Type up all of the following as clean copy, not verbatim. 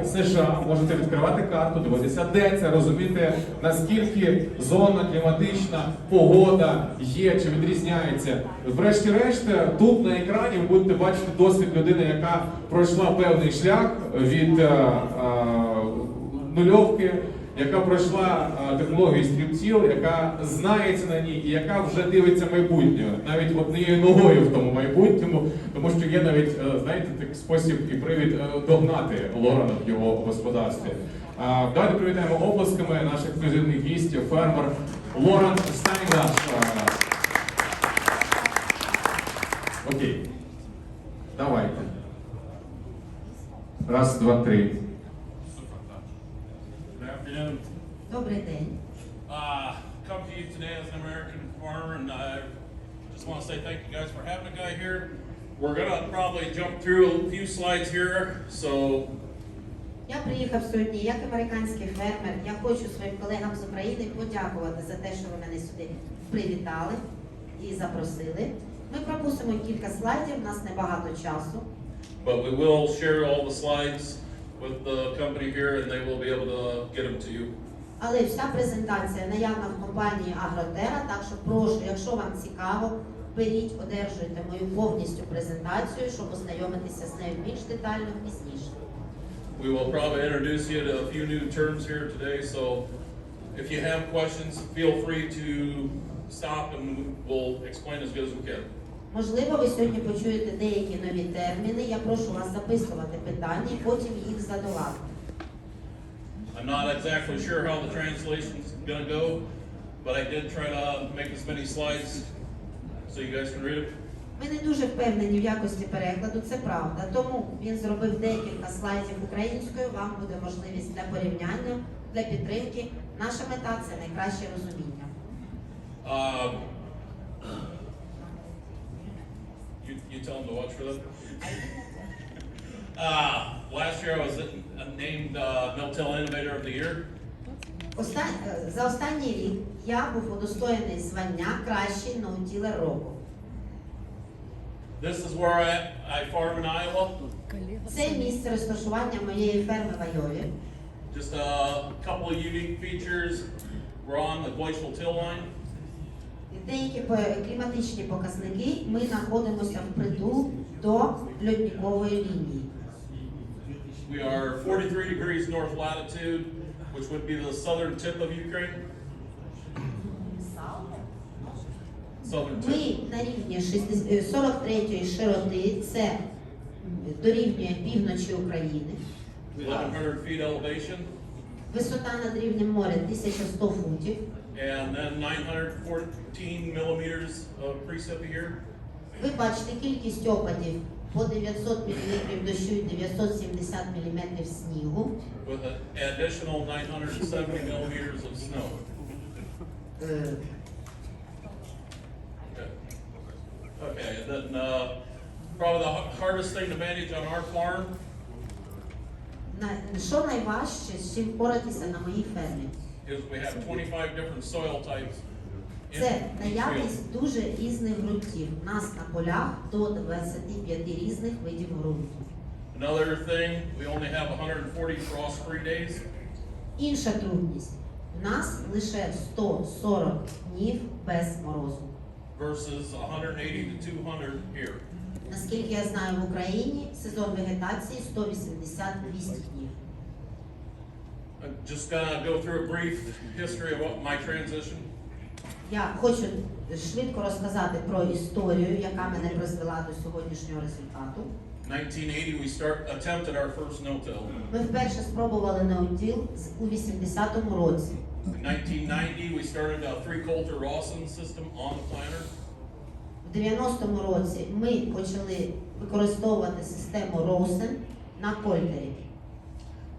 США можете відкривати карту, дивитися, де це, розуміти, наскільки зона кліматична, погода є чи відрізняється. Врешті-решт, тут на екрані ви будете бачити досвід людини, яка пройшла певний шлях від нульовки, яка пройшла технологію Strip-till, яка знається на ній і яка вже дивиться майбутнє, навіть однією ногою в тому майбутньому, тому що є навіть, знаєте, такий спосіб і привід догнати Лорана в його господарстві. Давайте привітаємо оплесками наших ексклюзивних гістів, фермер Лоран Станіглаш. Окей, давайте. Раз, два, три. Добрий день. Come to you today as an American farmer, and I just want to say thank you guys for having a guy here. We're gonna probably jump through a few slides here, so. Я приїхав сьогодні як американський фермер. Я хочу своїм колегам з України подякувати за те, що ви мене сюди привітали і запросили. Ми пропустимо кілька слайдів, у нас небагато часу. But we will share all the slides with the company here, and they will be able to get them to you. Але вся презентація наявна в компанії Агротера, так що прошу, якщо вам цікаво, беріть, одержуйте мою повністю презентацію, щоб ознайомитися з нею більш детально пізніше. We will probably introduce you to a few new terms here today, so if you have questions, feel free to stop and we'll explain as good as we can. Можливо, ви сьогодні почуєте деякі нові терміни. Я прошу вас записувати питання і потім їх задавати. I'm not exactly sure how the translation is going to go, but I did try to make as many slides so you guys can read it. Ми не дуже впевнені в якості перекладу, це правда. Тому він зробив декілька слайдів українською, вам буде можливість для порівняння, для підтримки. Наша мета – це найкраще розуміння. You tell them to watch for them? Last year I was named no-till Innovator of the Year. За останній рік я був удостоєний звання кращий ноутілер року. This is where I farm in Iowa. Це місце розташування моєї ферми в Айові. Just a couple of unique features. We're on the glacial till line. Деякі кліматичні показники, ми знаходимося впритул до льодникової лінії. We are 43 degrees north latitude, which would be the southern tip of Ukraine. Southern tip. Ми на рівні 43-ї широти, це дорівнює півночі України. 1100 feet elevation. Висота над рівнем моря 1100 футів. And then 914 millimeters of precip a year. Ви бачите кількість опадів по 900 мм дощу і 970 мм снігу. With an additional 970 millimeters of snow. Okay, and then probably the hardest thing to manage on our farm. Що найважче, з чим впоратися на моїй фермі? Is we have 25 different soil types. Це наявність дуже різних ґрунтів. У нас на полях до 25 різних видів ґрунту. Another thing, we only have 140 frost-free days. Інша трудність. У нас лише 140 днів без морозу. Versus 180 to 200 here. Наскільки я знаю, в Україні сезон вегетації 180-200 днів. I'm just gonna go through a brief history of my transition. Я хочу швидко розказати про історію, яка мене призвела до сьогоднішнього результату. In 1980 we attempted our first no-till. Ми вперше спробували ноутіл у 80-му році. In 1990 we started a three-coulter Rawson system on the planter. У 90-му році ми почали використовувати систему Rawson на кольтері.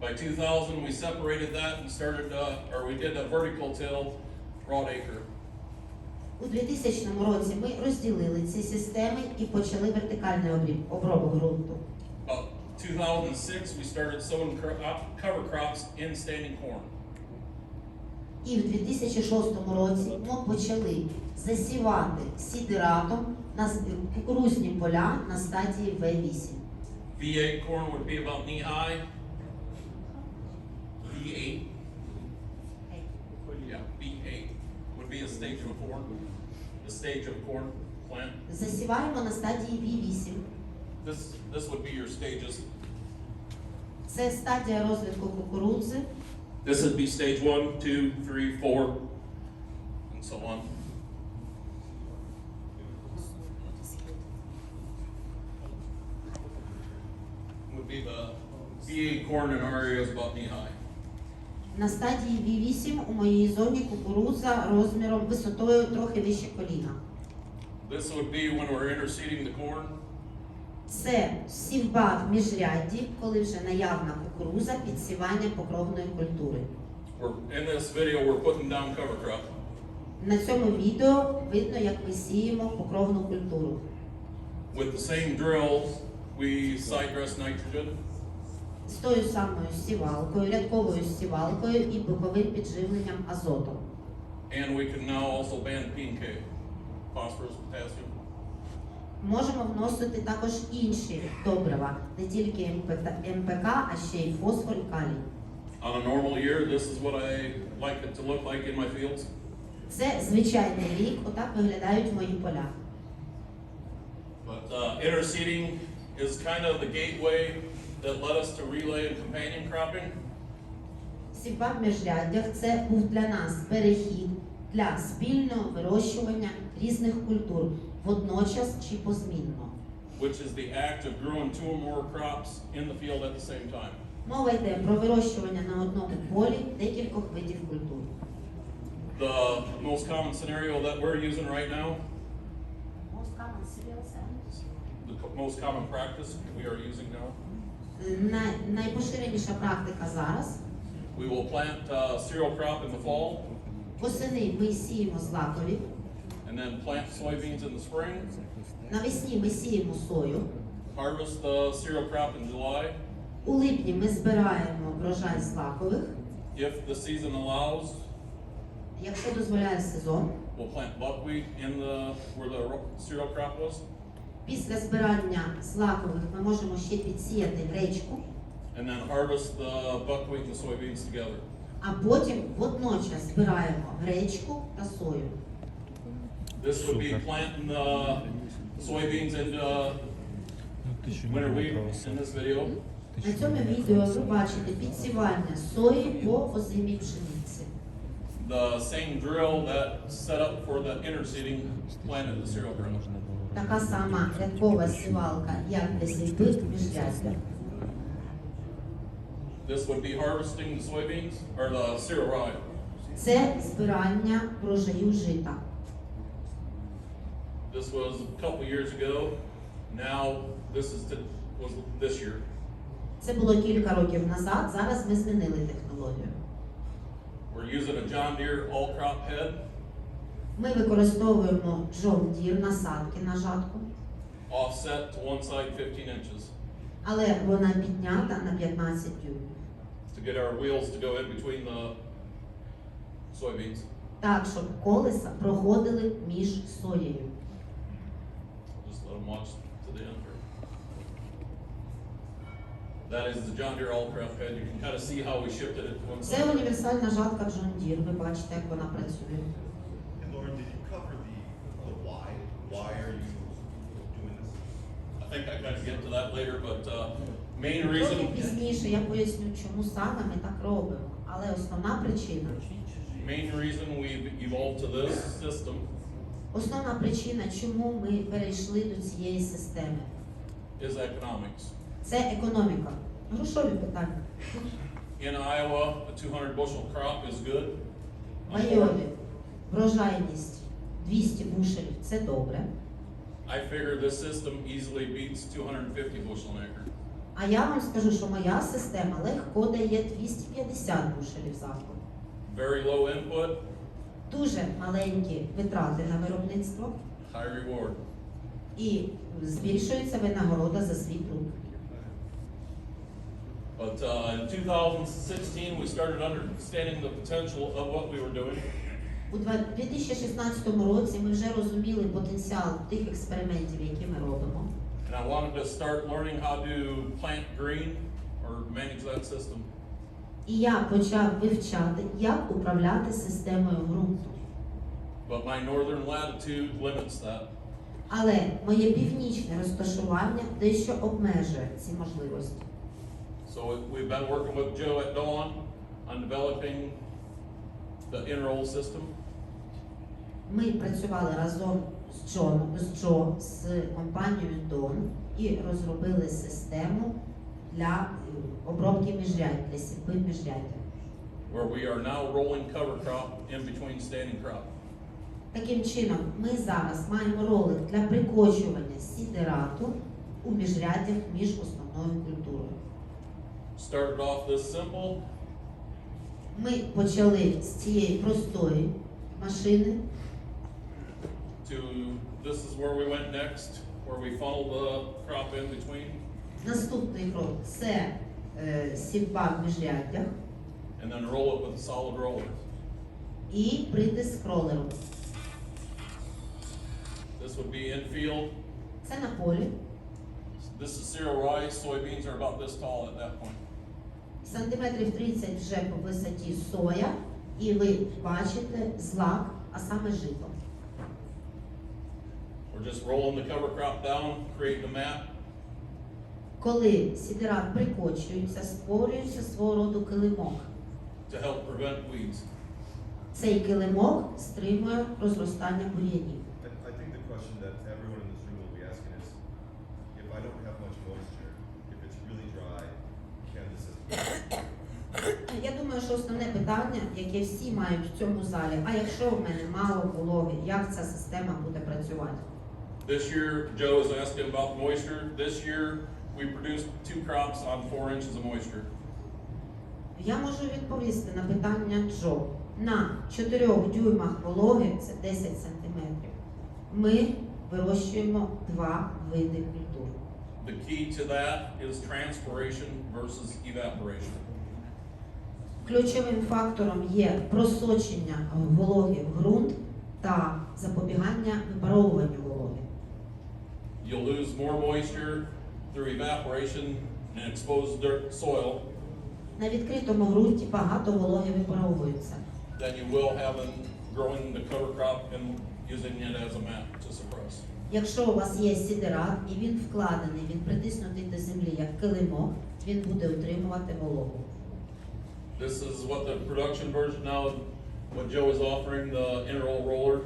By 2000 we separated that and started, or we did a vertical till broad acre. У 2000 році ми розділили ці системи і почали вертикальний обробок ґрунту. About 2006 we started sowing cover crops in standing corn. І в 2006 році ми почали засівати сідератом на кукурузні поля на стадії V8. V8 corn would be about knee high. corn, the stage of corn plant. Засіваємо на стадії V8. This would be your stages. Це стадія розвитку кукурудзи. This would be stage 1, 2, 3, 4, and so on. Would be the V8 corn in our area is about knee high. На стадії V8 у моїй зоні кукурудза розміром висотою трохи вище коліна. This would be when we're interseeding the corn. Це сівба в міжрядді, коли вже наявна кукурудза, підсівання покровної культури. In this video, we're putting down cover crop. На цьому відео видно, як ми сіємо покровну культуру. With the same drills, we side dress nitrogen. З тою самою сівалкою, рядковою сівалкою і боковим підживленням азотом. And we can now also ban P&K, phosphorus, potassium. Можемо вносити також інші добрива, не тільки МПК, а ще й фосфор і калій. On a normal year, this is what I like it to look like in my fields. Це звичайний рік, отак виглядають мої поля. But interseeding is kind of the gateway that led us to relay and companion cropping. Сівба в міжряддях – це був для нас перехід для спільного вирощування різних культур водночас чи позмінно. Which is the act of growing 2 or more crops in the field at the same time. Мова йде про вирощування на одному полі декількох видів культур. The most common scenario that we're using right now, the most common practice we are using now, Найпоширеніша практика зараз. we will plant cereal crop in the fall, Восени ми сіємо злакові, and then plant soybeans in the spring, навесні ми сіємо сою, harvest the cereal crop in July. у липні ми збираємо врожай злакових, If the season allows, якщо дозволяє сезон. we'll plant buckwheat in where the cereal crop was. Після збирання злакових ми можемо ще підсіяти гречку, And then harvest the buckwheat and the soybeans together. а потім водночас збираємо гречку та сою. This would be planting the soybeans into winter wheat in this video. На цьому відео ви бачите підсівання сої по озимій пшениці. The same drill that set up for the interseeding planted the cereal crop. Така сама рядкова сівалка, як для сівби міжряддя. This would be harvesting the soybeans or the cereal rye. Це збирання врожаю жита. This was a couple years ago. Now was this year. Це було кілька років назад, зараз ми змінили технологію. We're using a John Deere all-crop head. Ми використовуємо John Deere насадки на жатку, Offset to one side 15 inches але вона піднята на 15 дюймів. to get our wheels to go in between the soybeans. Так, щоб колеса проходили між соєю. Just let them watch to the end. That is the John Deere all-crop head. You can kind of see how we shifted it to one Це side. універсальна жатка John Deere, ви бачите, як вона працює. And Lauren, did you cover the why? Why are you doing this? I think I kind of get to that later, but main Трохи reason пізніше я поясню, чому саме ми так робимо. Але основна причина, we've evolved to this system основна причина, чому ми перейшли до цієї системи, is economics. це економіка. Грошові питання. In Iowa, a 200 bushel crop is good. В Айові врожайність 200 бушелів – це добре. I figure this system easily beats 250 bushel an acre. А я вам скажу, що моя система легко дає 250 бушелів за акр. Very low input, Дуже маленькі витрати на виробництво high reward. і збільшується винагорода за свій труд. But in 2016, we started understanding the potential of what we were doing. У 2016 році ми вже розуміли потенціал тих експериментів, які ми робимо. And I wanted to start learning how to plant green or manage that system. І я почав вивчати, як управляти системою ґрунту. but my northern latitude limits that. Але моє північне розташування дещо обмежує ці можливості. So we've been working with Joe at Dawn on developing the in-roll system. Ми працювали разом з Джо, з компанією Dawn і розробили систему для обробки міжрядь, для сівби міжряддя. Where we are now rolling cover crop in between standing crop. Таким чином, ми зараз маємо ролик для прикочування сідерату у міжряддях між основною культурою. Started off this simple. Ми почали з цієї простої машини. This is where we went next, where we funneled the crop in between. Наступний крок – це сівба в міжряддях And then roll it with a solid roller. і притиск ролером. This would be in field. Це на полі. This is cereal rice. Soybeans are about this tall at that point. Сантиметрів 30 вже по висоті соя, і ви бачите злак, а саме жито. We're just rolling the cover crop down, creating a mat. Коли сідерат прикочується, створюється свого роду килимок. To help prevent weeds. Цей килимок стримує розростання бур'янів. I think the question that everyone in this room will be asking is, if I don't have much moisture, if it's really dry, can the system? Я думаю, що основне питання, яке всі мають в цьому залі, а якщо в мене мало вологи, як ця система буде працювати? This year, Joe is asking about moisture. This year, we produced 2 crops on 4 inches of moisture. Я можу відповісти на питання Джо. На 4 дюймах вологи, це 10 сантиметрів, ми вирощуємо 2 види культур. The key to that is transpiration versus evaporation. Ключовим фактором є просочення вологи в ґрунт та запобігання випаровуванню вологи. You'll lose more moisture through evaporation and exposed dirt soil На відкритому ґрунті багато вологи випаровується, than you will have in growing the cover crop and using it as a mat to suppress. Якщо у вас є сідерат і він вкладений, він притиснутий до землі як килимок, він буде утримувати вологу. This is what the production version now, what Joe is offering, the in-roll roller.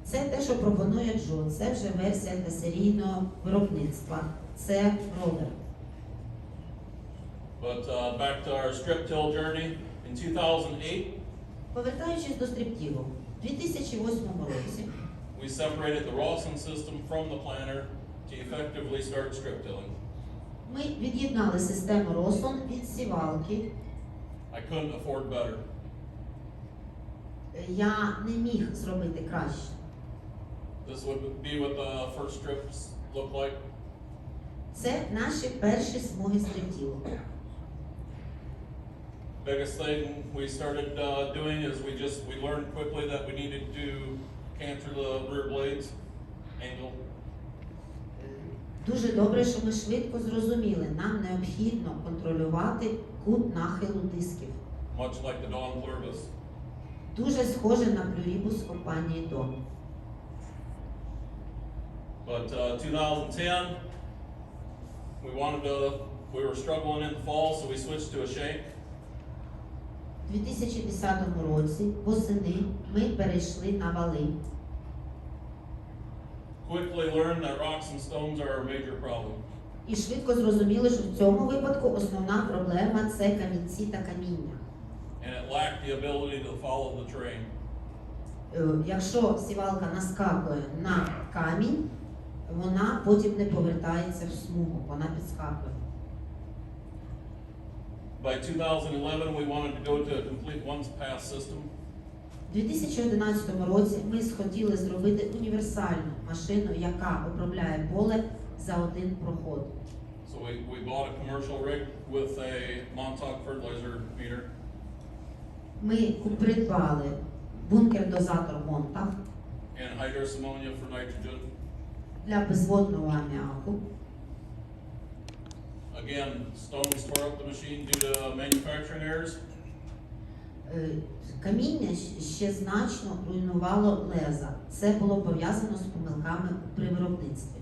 Це те, що пропонує Джо, це вже версія для серійного виробництва. Це ролер. But back to our strip-till journey. In 2008, Повертаючись до стриптілу, у 2008 році we separated the Rawson system from the planter to effectively start strip-tilling. ми від'єднали систему Росон від сівалки. I couldn't afford better. Я не міг зробити краще. This would be what the first strips look like. Це наші перші смуги стриптілу. Biggest thing we started doing is we learned quickly that we needed to canter the rear blades angle. Дуже добре, що ми швидко зрозуміли, нам необхідно контролювати кут нахилу дисків. Much like the Dawn Pluribus. Дуже схоже на плюрібус компанії Dawn. But 2010, we were struggling in the fall, so we switched to a shank. У 2010 році восени ми перейшли на вали. Quickly learned that rocks and stones are our major problem. І швидко зрозуміли, що в цьому випадку основна проблема – це камінці та каміння. And it lacked the ability to follow the terrain. Якщо сівалка наскакує на камінь, вона потім не повертається в смугу, вона підскакує. By 2011, we wanted to go to a complete one-pass system. У 2011 році ми схотіли зробити універсальну машину, яка обробляє поле за один проход. So we bought a commercial rig with a Montauk fertilizer meter. Ми придбали бункер-дозатор Монтак And hydrous ammonia for nitrogen. для безводного аміаку. Again, stones tore up the machine due to manufacturing errors. Каміння ще значно руйнувало леза. Це було пов'язано з помилками при виробництві.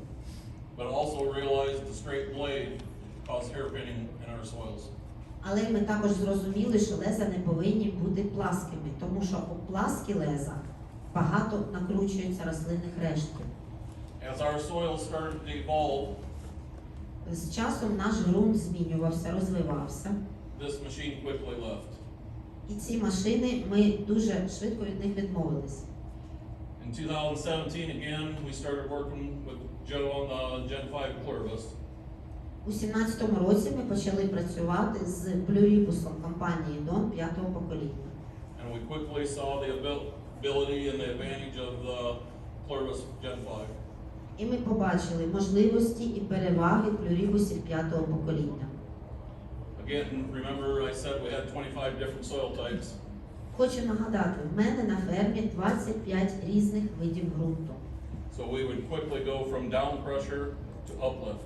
But also realized the straight blade caused hairpinning in our soils. Але ми також зрозуміли, що леза не повинні бути пласкими, тому що у пласкі леза багато накручується рослинних рештків. As our soil started to evolve, З часом наш ґрунт змінювався, розвивався. this machine quickly left. І ці машини, ми дуже швидко від них відмовились. In 2017, again, we started working with Joe on the Gen 5 pluribus. У 2017 році ми почали працювати з плюрібусом компанії Дон 5-го покоління. And we quickly saw the ability and the advantage of the pluribus Gen 5. І ми побачили можливості і переваги плюрібусів 5-го покоління. Again, remember I said we had 25 different soil types. Хочу нагадати, в мене на фермі 25 різних видів ґрунту. So we would quickly go from down pressure to uplift.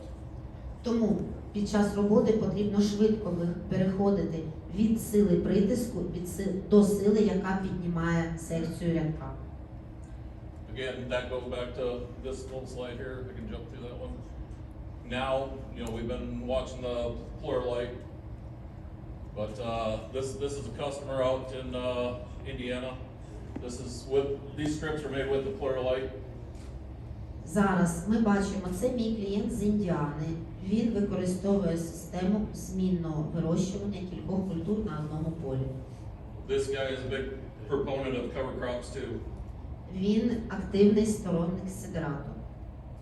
Тому під час роботи потрібно швидко переходити від сили притиску до сили, яка піднімає секцію рядка. Again, that goes back to this little slide here. I can jump through that one. Now, we've been watching the pluralite, but this is a customer out in Indiana. These strips are made with the pluralite. Зараз ми бачимо, це мій клієнт з Індіани. Він використовує систему змінного вирощування кількох культур на одному полі. This guy is a big proponent of cover crops too. Він активний сторонник сидерату.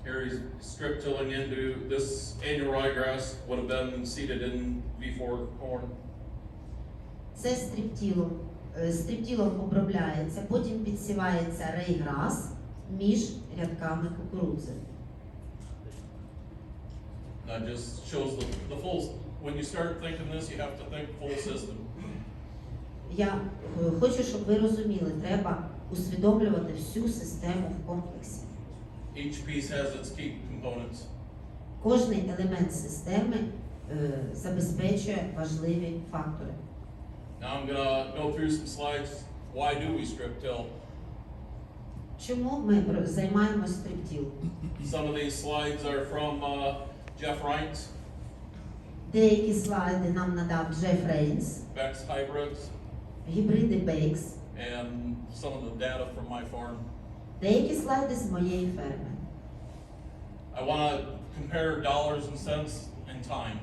Here he's strip tilling into this annual ryegrass would have been seeded in V4 corn. Це стриптілом. Стриптілом обробляється, потім підсівається рейграс між рядками кукурудзи. That just shows the full, when you start thinking this, you have to think full system. Я хочу, щоб ви розуміли, треба усвідомлювати всю систему в комплексі. Each piece has its key components. Кожний елемент системи забезпечує важливі фактори. Now I'm gonna go through some slides. Why do we strip till? Чому ми займаємося стриптіл? Some of these slides are from Jeff Reintz, Деякі слайди нам надав Джеф Рейнс, Beck's hybrids, гібриди Бейкс, and some of the data from my farm. деякі слайди з моєї ферми. I want to compare dollars and cents and time.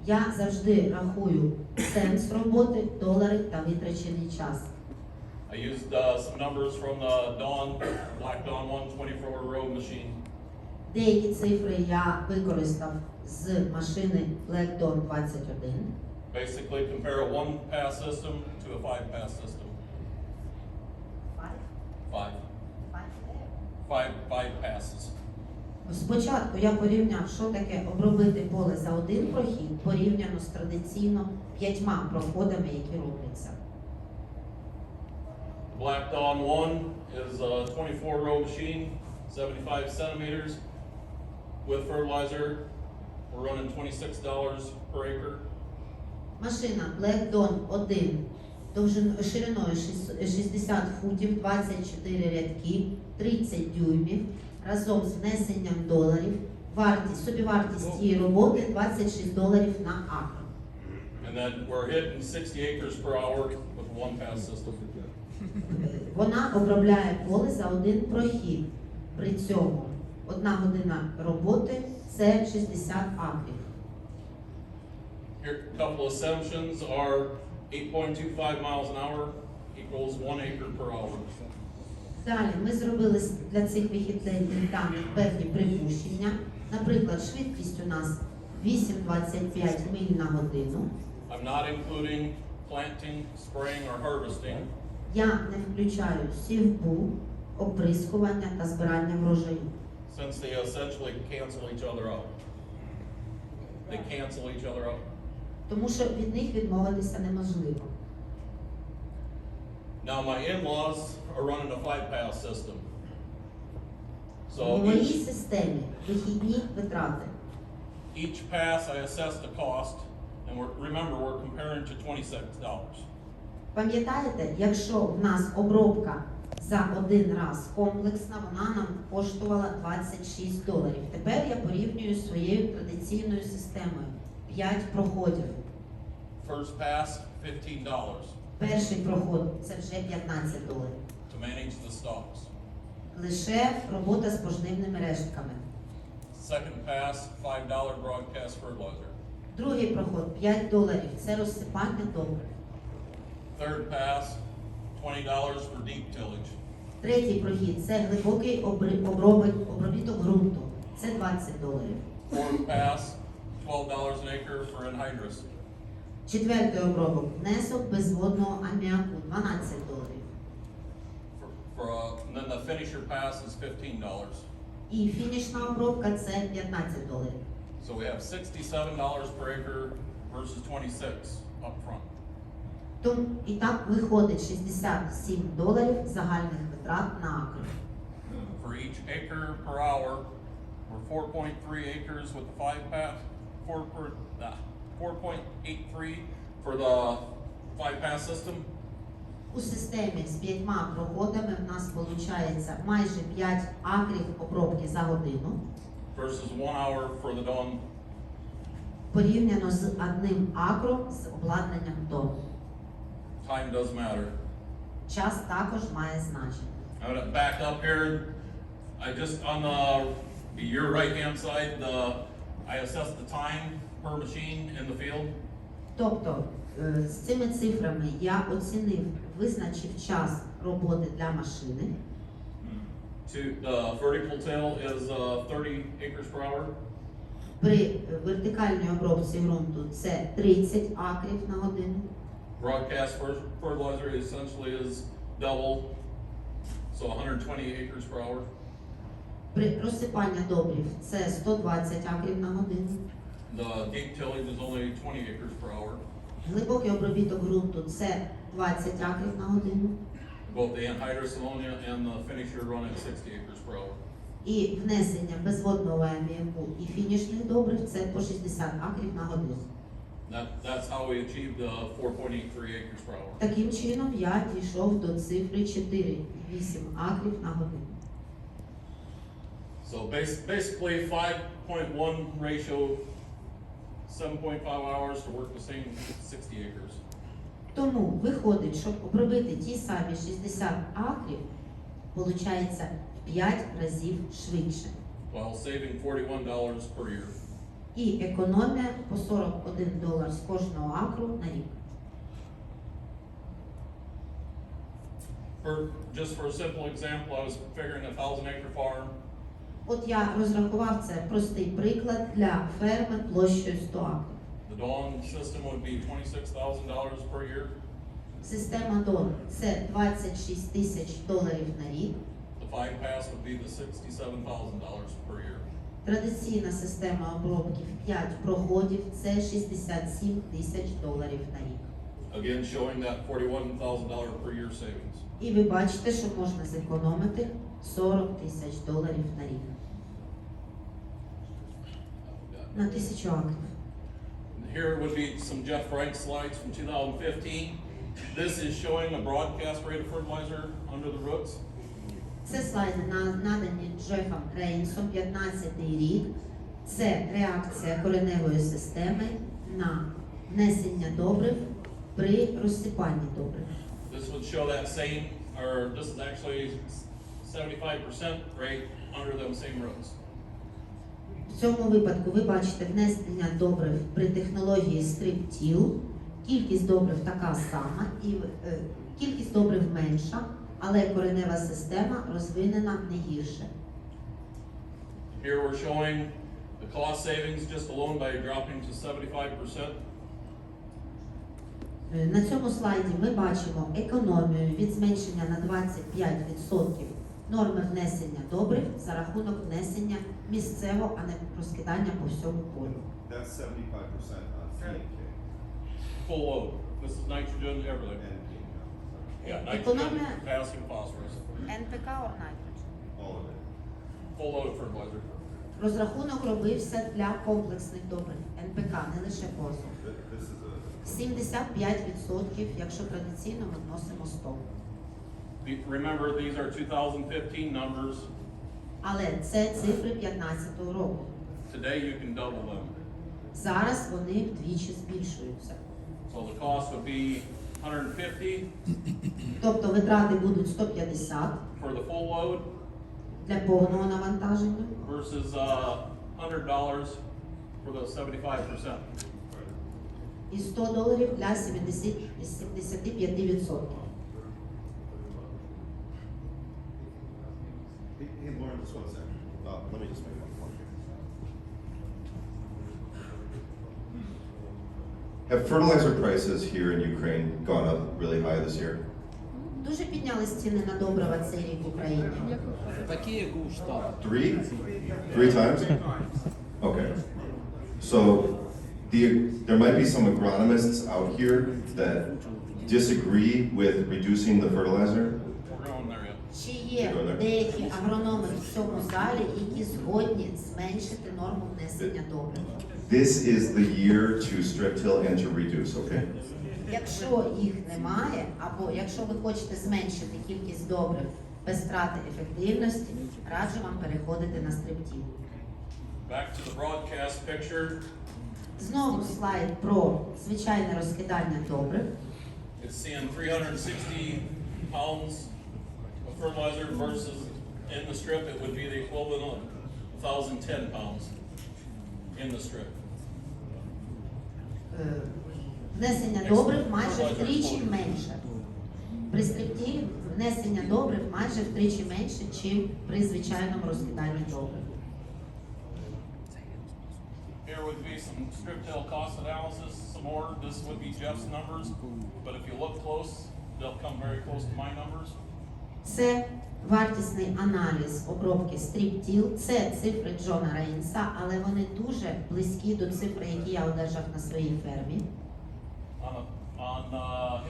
Я завжди рахую сенс роботи, долари та витрачений час. I used some numbers from the Black Dawn 124 row machine. Деякі цифри я використав з машини Black Dawn 21. Basically compare a 1-pass system to a 5-pass system. Five passes. Спочатку я порівняв, що таке обробити поле за один прохід, порівняно з традиційно 5 проходами, які робляться. Black Dawn 1 is a 24-row machine, 75 centimeters. With fertilizer, we're running $26 per acre. Машина Black Dawn 1 шириною 60 футів, 24 рядки, 30 дюймів, разом з внесенням доларів. Собівартість цієї роботи $26 на акр. And then we're hitting 60 acres per hour with a 1-pass system. Вона обробляє поле за один прохід. При цьому 1 година роботи – це 60 акрів. Here, a couple assumptions are 8.25 miles an hour equals 1 acre per hour. Далі ми зробили для цих вихідних даних певні припущення. Наприклад, швидкість у нас 8,25 миль на годину. I'm not including planting, spraying, or harvesting. Я не включаю сівбу, оприскування та збирання врожаю. Since they essentially cancel each other out. They cancel each other out. Тому що від них відмовитися неможливо. Now my in-laws are running a 5-pass system. У So моїй системі вихідні витрати. each pass I assess the cost, and remember we're comparing to $26. Пам'ятаєте, якщо в нас обробка за один раз комплексна, вона нам коштувала $26. Тепер я порівнюю з своєю традиційною системою. 5 проходів. First pass, $15 Перший проход це вже $15. to manage the stalks. Лише робота з пожнивними рештками. Second pass, $5 broadcast fertilizer. Другий проход $5. Це розсипання добрив. Third pass, $20 for deep tillage. Третій прохід це глибокий обробіток ґрунту. Це $20. Fourth pass, $12 an acre for anhydrous. Четвертий обробок внесок безводного аміаку $12. And then the finisher pass is $15. І фінішна обробка це $15. So we have $67 per acre versus 26 up front. Тому і так виходить $67 загальних витрат на акр. For each acre per hour, we're 4.3 acres with the 5 pass, 4.83 for the 5 pass system. У системі з 5 проходами в нас виходить майже 5 акрів обробки за годину, Versus 1 hour for the Dawn. порівняно з одним акром з обладнанням дому. Time does matter. Час також має значення. I'm gonna back up here. I just on your right hand side, I assessed the time per machine in the field. Тобто з цими цифрами я оцінив, визначив час роботи для машини. The vertical till is 30 acres per hour. При вертикальній обробці ґрунту це 30 акрів на годину. Broadcast fertilizer essentially is double, so 120 acres per hour. При розсипанні добрив це 120 акрів на годину. The deep tillage is only 20 acres per hour. Глибокий обробіток ґрунту це 20 акрів на годину. Both the anhydrous ammonia and the finisher run at 60 acres per hour. І внесення безводного аміаку і фінішних добрив це по 60 акрів на годину. That's how we achieved the 4.83 acres per hour. Таким чином я дійшов до цифри 4,8 акрів на годину. So basically 5.1 ratio, 7.5 hours to work the same 60 acres. Тому виходить, щоб обробити ті самі 60 акрів, виходить в 5 разів швидше. While saving $41 per year. І економія по $41 з кожного акру на рік. Just for a simple example, I was figuring a 1,000-acre farm. От я розрахував це простий приклад для ферми площею 100 акрів. The Dawn system would be $26,000 per year. Система ДОН – це $26,000 на рік. The 5 pass would be the $67,000 per year. Традиційна система обробки в 5 проходів – це $67,000 на рік. Again, showing that $41,000 per year savings. І ви бачите, що можна зекономити $40,000 на рік. На 1000 акрів. Here would be some Jeff Wright slides from 2015. This is showing a broadcast rate of fertilizer under the roots. Це слайди надані Джефом Рейнсом, 15-й рік. Це реакція кореневої системи на внесення добрив при розсипанні добрив. This would show that same, or this is actually 75% rate under them same roots. В цьому випадку ви бачите внесення добрив при технології Strip-till. Кількість добрив така сама, і кількість добрив менша, але коренева система розвинена не гірше. Here we're showing the cost savings just alone by dropping to 75%. На цьому слайді ми бачимо економію від зменшення на 25% норми внесення добрив за рахунок внесення місцево, а не розкидання по всьому полю. That's 75% on P and K. Full load. This is nitrogen, everything. And P, sorry. Yeah, nitrogen, Economia- potassium, phosphorus. НПК or nitrogen? All of it. Full load fertilizer. Розрахунок робився для комплексних добрив, НПК, не лише позов. This is a 75%, якщо традиційно ми вносимо 100. Remember, these are 2015 numbers. Але це цифри 15-го року. Today you can double them. Зараз вони вдвічі збільшуються. So the cost would be 150 Тобто витрати будуть 150 for the full load для повного навантаження versus $100 for the 75%. і $100 для 75%. Hey, Lauren, just 1 second. Let me just make one point here. Have fertilizer prices here in Ukraine gone up really high this year? Дуже піднялись ціни на добрива цей рік в Україні. Такі, як у Штатах. Three times? Okay. So there might be some agronomists out here that disagree with reducing the fertilizer. We're going there yet. Чи є деякі агрономи в цьому залі, які згодні зменшити норму внесення добрив? This is the year to strip-till and to reduce, okay? Якщо їх немає, або якщо ви хочете зменшити кількість добрив без втрати ефективності, раджу вам переходити на стрип-тіл. Back to the broadcast picture. Знову слайд про звичайне розкидання добрив. It's seeing 360 pounds of fertilizer versus in the strip it would be the equivalent of 1,010 pounds in the strip. Внесення добрив майже втричі менше. При стрип-тілі внесення добрив майже втричі менше, ніж при звичайному розкиданні добрив. Here would be some strip-till cost analysis, some more. This would be Jeff's numbers, but if you look close, they'll come very close to my numbers. Це вартісний аналіз обробки Strip-till. Це цифри Джона Рейнса, але вони дуже близькі до цифр, які я одержав на своїй фермі. On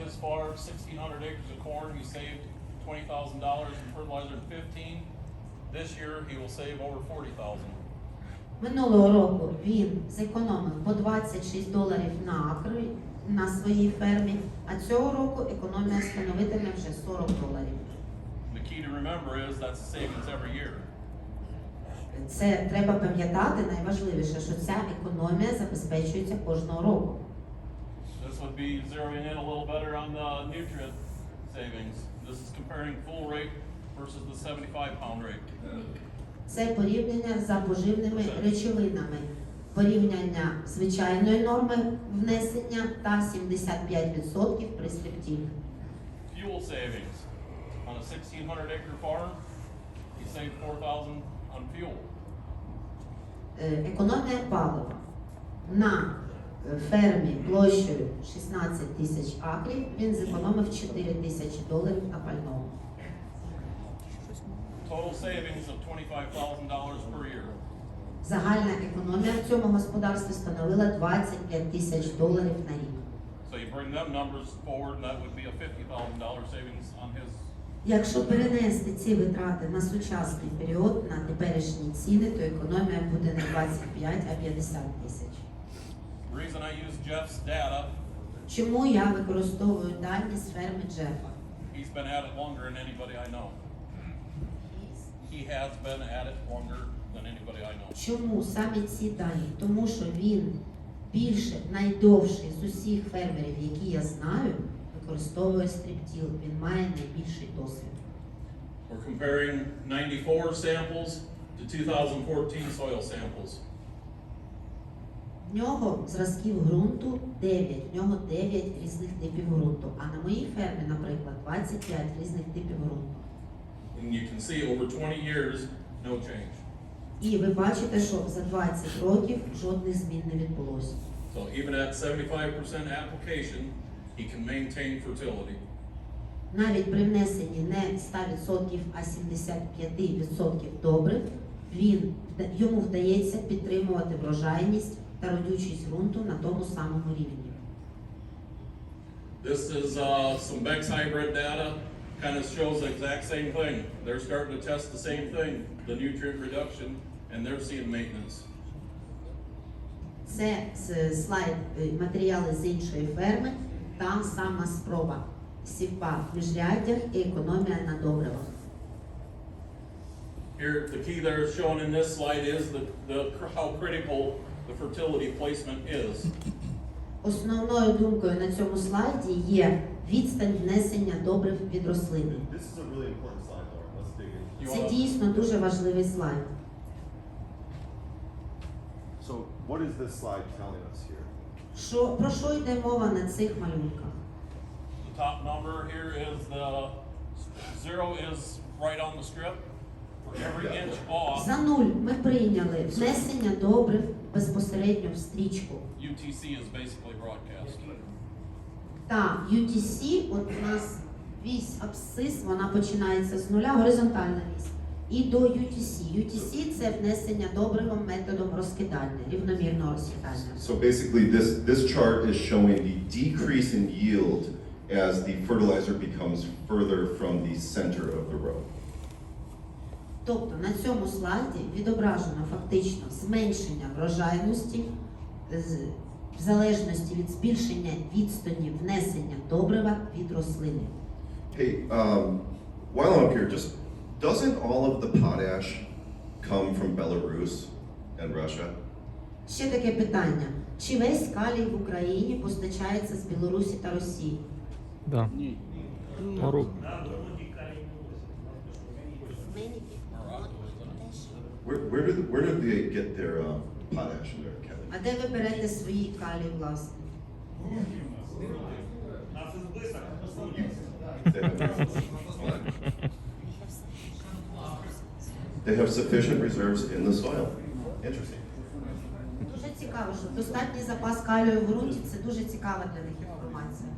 his farm, 1,600 acres of corn, he saved $20,000 in fertilizer in 15. This year, he will save over 40,000. Минулого року він зекономив по $26 на акр на своїй фермі, а цього року економія становитиме вже $40. The key to remember is that's a savings every year. Це треба пам'ятати, найважливіше, що ця економія забезпечується кожного року. This would be zeroing in a little better on the nutrient savings. This is comparing full rate versus the 75-pound rate. Це порівняння за поживними речовинами. Порівняння звичайної норми внесення та 75% при стрип-тілі. Fuel savings. On a 1,600-acre farm, he saved $4,000 on fuel. Економія палива. На фермі площею 16 тисяч акрів він зекономив $4,000 на пальному. Total savings of $25,000 per year. Загальна економія в цьому господарстві становила $25,000 на рік. So you bring them numbers forward, and that would be a $50,000 savings on his. Якщо перенести ці витрати на сучасний період, на теперішні ціни, то економія буде не 25, а 50 тисяч. The reason I use Jeff's data, Чому я використовую дані з ферми Джефа? he's been at it longer than anybody I know. He has been at it longer than anybody I know. Чому саме ці дані? Тому що він найдовший з усіх фермерів, які я знаю, використовує Strip-till. Він має найбільший досвід. We're comparing 94 samples to 2014 soil samples. В нього зразків ґрунту 9, в нього 9 різних типів ґрунту. А на моїй фермі, наприклад, 25 різних типів ґрунту. And you can see over 20 years, no change. І ви бачите, що за 20 років жодних змін не відбулося. So even at 75% application, he can maintain fertility. Навіть при внесенні не 100%, а 75% добрив, йому вдається підтримувати врожайність та родючість ґрунту на тому самому рівні. This is some Bex hybrid data, kind of shows the exact same thing. They're starting to test the same thing, the nutrient reduction, and they're seeing maintenance. Це слайд матеріали з іншої ферми, та сама спроба. Сівпа в міжряддях і економія на добривах. Here, the key there shown in this slide is how critical the fertility placement is. Основною думкою на цьому слайді є відстань внесення добрив від рослини. This is a really important slide, Lauren. Let's dig in. You Це wanna- дійсно дуже важливий слайд. So, what is this slide telling us here? Про що йде мова на цих малюнках? The top number here is the 0 is right on the strip. For every inch off, За 0 ми прийняли внесення добрив безпосередньо в стрічку. UTC is basically broadcast. Та UTC, от у нас вісь абсцис, вона починається з нуля, горизонтальна вісь. І до UTC. UTC – це внесення добривом методом розкидання, рівномірного розкидання. So basically, this chart is showing the decrease in yield as the fertilizer becomes further from the center of the row. Тобто на цьому слайді відображено фактично зменшення врожайності в залежності від збільшення відстані внесення добрива від рослини. Hey, while I'm up here, just doesn't all of the potash come from Belarus and Russia? Ще таке питання. Чи весь калій в Україні постачається з Білорусі та Росії? Да. Ні. Where do they get their potash and their Kevin? А де ви берете свої калій, власне? They have sufficient reserves in the soil. Interesting. Дуже цікаво, що достатній запас калію в ґрунті – це дуже цікава для них інформація.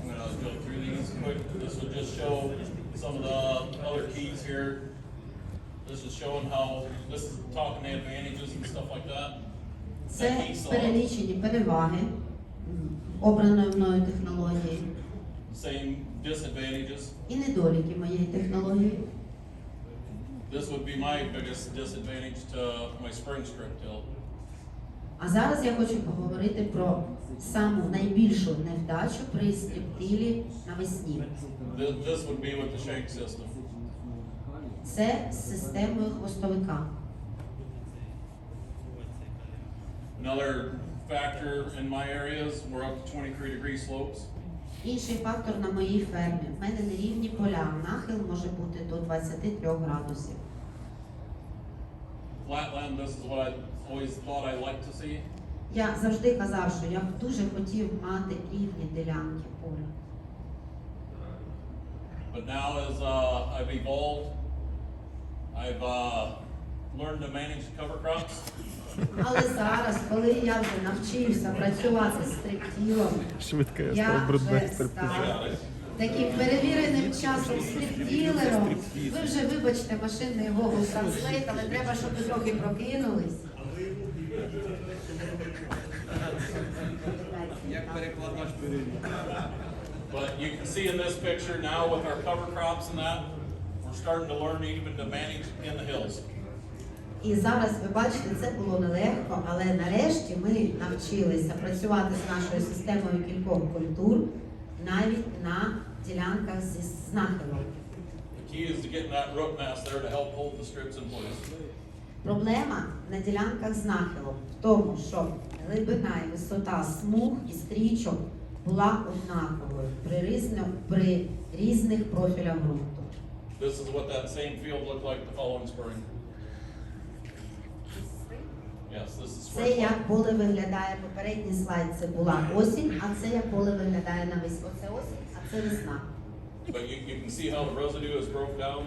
I'm gonna go through these quick. This will just show some of the other keys here. This is showing how, this is talking the advantages and stuff like that. Це That key saw. перелічені переваги обраної мною технології Same disadvantages. і недоліки моєї технології. This would be my biggest disadvantage to my spring strip-till. А зараз я хочу поговорити про саму найбільшу невдачу при стриптилі навесні. This would be with the shank system. Це з системою хвостовика. Another factor in my areas, we're up to 23-degree slopes. Інший фактор на моїй фермі. В мене нерівні поля. Нахил може бути до 23 градусів. Flatland, this is what I always thought I liked to see. Я завжди казав, що я б дуже хотів мати рівні ділянки поля. But now as I've evolved, I've learned to manage cover crops. Але зараз, коли я вже навчився працювати з стриптілом, Швидко я я став брудним вже стриптизом. став таким перевіреним часом стриптілером. Ви вже, вибачте, машинний Google Translate, але треба, щоб ви трохи прокинулись. Як перекладач перевірки? But you can see in this picture now with our cover crops and that, we're starting to learn even to manage in the hills. І зараз, ви бачите, це було нелегко, але нарешті ми навчилися працювати з нашою системою кількох культур навіть на ділянках з нахилом. The key is to getting that root mass there to help hold the strips in place. Проблема на ділянках з нахилом в тому, що глибина і висота смуг і стрічок була однаковою при різних профілях ґрунту. This is what that same field looked like the following spring. Yes, this is Це spring. як поле виглядає, попередній слайд це була осінь, а це як поле виглядає навесні. Оце осінь, а це весна. But you can see how the residue is broke down.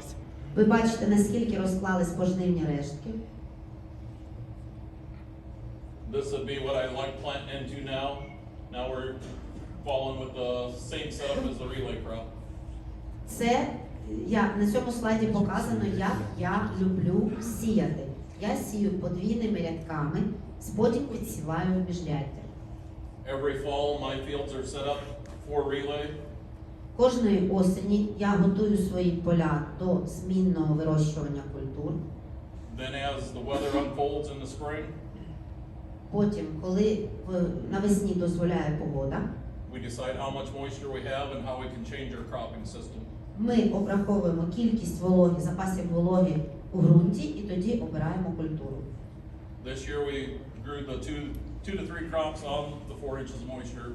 Ви бачите, наскільки розклались пожнивні рештки. This would be what I like planting into now. Now we're following with the same setup as the relay crop. Це на цьому слайді показано, як я люблю сіяти. Я сію подвійними рядками, потім підсіваю в міжряддя. Every fall, my fields are set up for relay. Кожної осені я готую свої поля до змінного вирощування культур. Then as the weather unfolds in the spring, Потім, коли навесні дозволяє погода, we decide how much moisture we have and how we can change our cropping system. ми обраховуємо кількість вологи, запасів вологи у ґрунті і тоді обираємо культуру. This year we grew the two to three crops on the 4 inches of moisture.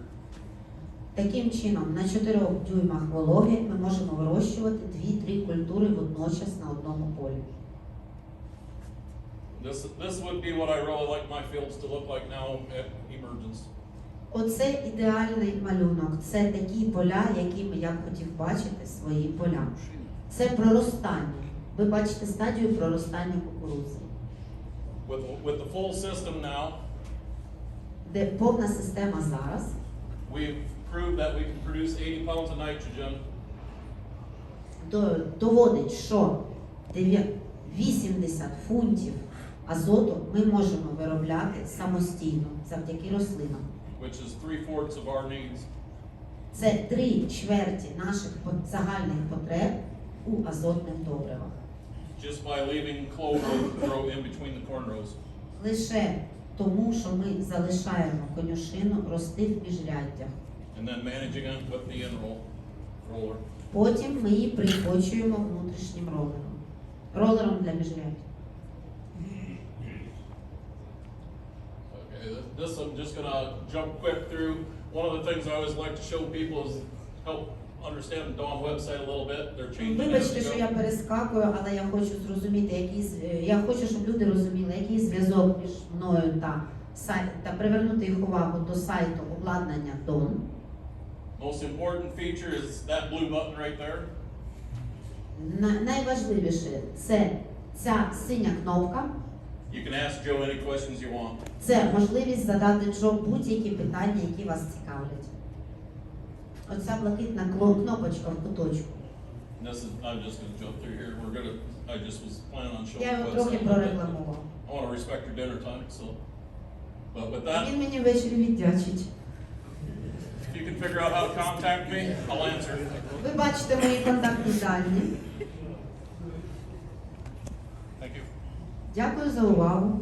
Таким чином, на 4 дюймах вологи ми можемо вирощувати 2-3 культури водночас на одному полі. This would be what I really like my fields to look like now at emergence. Оце ідеальний малюнок. Це такі поля, якими я б хотів бачити свої поля. Це проростання. Ви бачите стадію проростання кукурудзи. With the full system now, Де повна система зараз. we've proved that we can produce 80 pounds of nitrogen Доводить, що 80 фунтів азоту ми можемо виробляти самостійно завдяки рослинам. which is 3/4 of our needs. Це 3/4 наших загальних потреб у азотних добривах. Just by leaving clover grow in between the corn rows. Лише тому, що ми залишаємо конюшину рости в міжряддях. And then managing it with the roller. Потім ми її прикочуємо внутрішнім ролером. Ролером для міжряддя. Okay, this I'm just gonna jump quick through. One of the things I always like to show people is help understand the Dawn website a little bit. They're changing it. Вибачте, що я перескакую, але я хочу зрозуміти, я хочу, щоб люди розуміли, який зв'язок між мною та привернути їх увагу до сайту обладнання Dawn. Most important feature is that blue button right there. Найважливіше це ця синя кнопка. You can ask Joe any questions you want. Це можливість задати Джо будь-які питання, які вас цікавлять. Оця блакитна кнопочка в куточку. And this is, I'm just going to jump through here. I just was planning on showing Я його the трохи website. прорекламував. I want to respect your dinner time, so. But with А that, він мені ввечері віддячить. if you can figure out how to contact me, I'll answer. Ви бачите мої контактні дані. Thank you. Дякую за увагу.